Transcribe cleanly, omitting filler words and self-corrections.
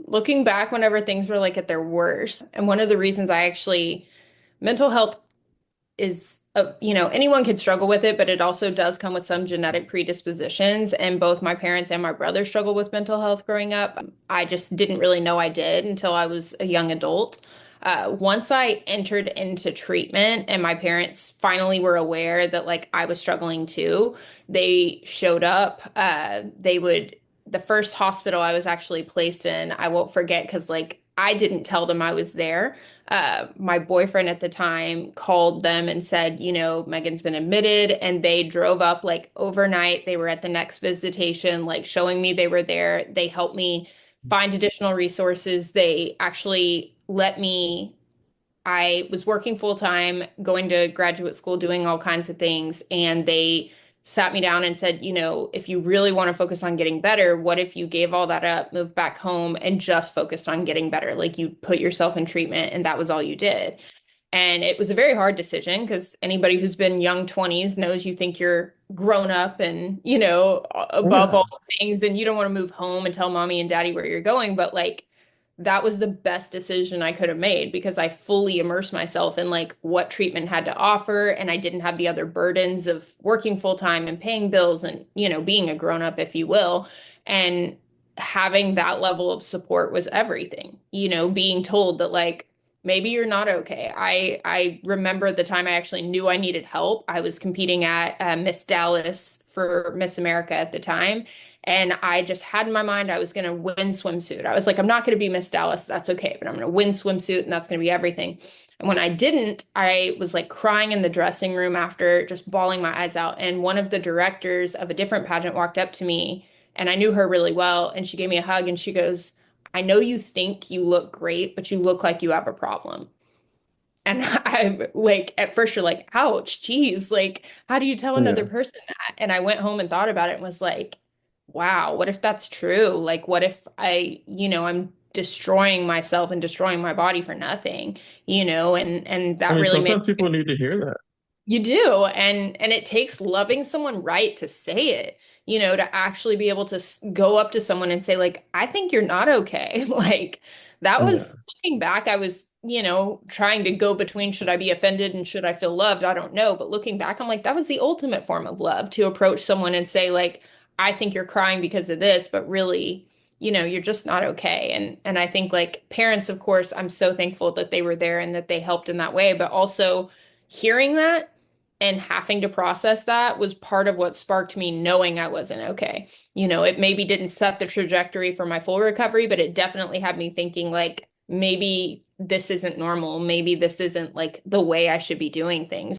Looking back, whenever things were like at their worst, and one of the reasons mental health is, anyone could struggle with it, but it also does come with some genetic predispositions. And both my parents and my brother struggled with mental health growing up. I just didn't really know I did until I was a young adult. Once I entered into treatment and my parents finally were aware that like I was struggling too, they showed up. The first hospital I was actually placed in, I won't forget because like I didn't tell them I was there. My boyfriend at the time called them and said, Megan's been admitted, and they drove up like overnight. They were at the next visitation, like showing me they were there. They helped me find additional resources. They actually let me I was working full time, going to graduate school, doing all kinds of things. And they sat me down and said, if you really want to focus on getting better, what if you gave all that up, moved back home, and just focused on getting better? Like you put yourself in treatment and that was all you did. And it was a very hard decision because anybody who's been young 20s knows you think you're grown up and, above Yeah. all things, and you don't want to move home and tell mommy and daddy where you're going. But like, that was the best decision I could have made because I fully immersed myself in like what treatment had to offer. And I didn't have the other burdens of working full time and paying bills and, being a grown up, if you will. And having that level of support was everything, being told that like, maybe you're not okay. I remember the time I actually knew I needed help. I was competing at Miss Dallas for Miss America at the time, and I just had in my mind I was going to win swimsuit. I was like, I'm not going to be Miss Dallas. That's okay, but I'm going to win swimsuit, and that's going to be everything. And when I didn't, I was like crying in the dressing room after, just bawling my eyes out. And one of the directors of a different pageant walked up to me, and I knew her really well, and she gave me a hug, and she goes, I know you think you look great, but you look like you have a problem. And I'm like, at first you're like, ouch, geez, like, how do you tell another Yeah. person that? And I went home and thought about it and was like, wow, what if that's true? Like, what if I'm destroying myself and destroying my body for nothing, and I that mean, really made sometimes people need to hear that. you do. And it takes loving someone right to say it, to actually be able to go up to someone and say, like, I think you're not okay. Like, that was Yeah. looking back, I was, trying to go between should I be offended and should I feel loved? I don't know. But looking back, I'm like, that was the ultimate form of love to approach someone and say, like, I think you're crying because of this, but really, you're just not okay. And I think like parents, of course, I'm so thankful that they were there and that they helped in that way, but also hearing that and having to process that was part of what sparked me knowing I wasn't okay. It maybe didn't set the trajectory for my full recovery, but it definitely had me thinking like maybe this isn't normal. Maybe this isn't like the way I should be doing things.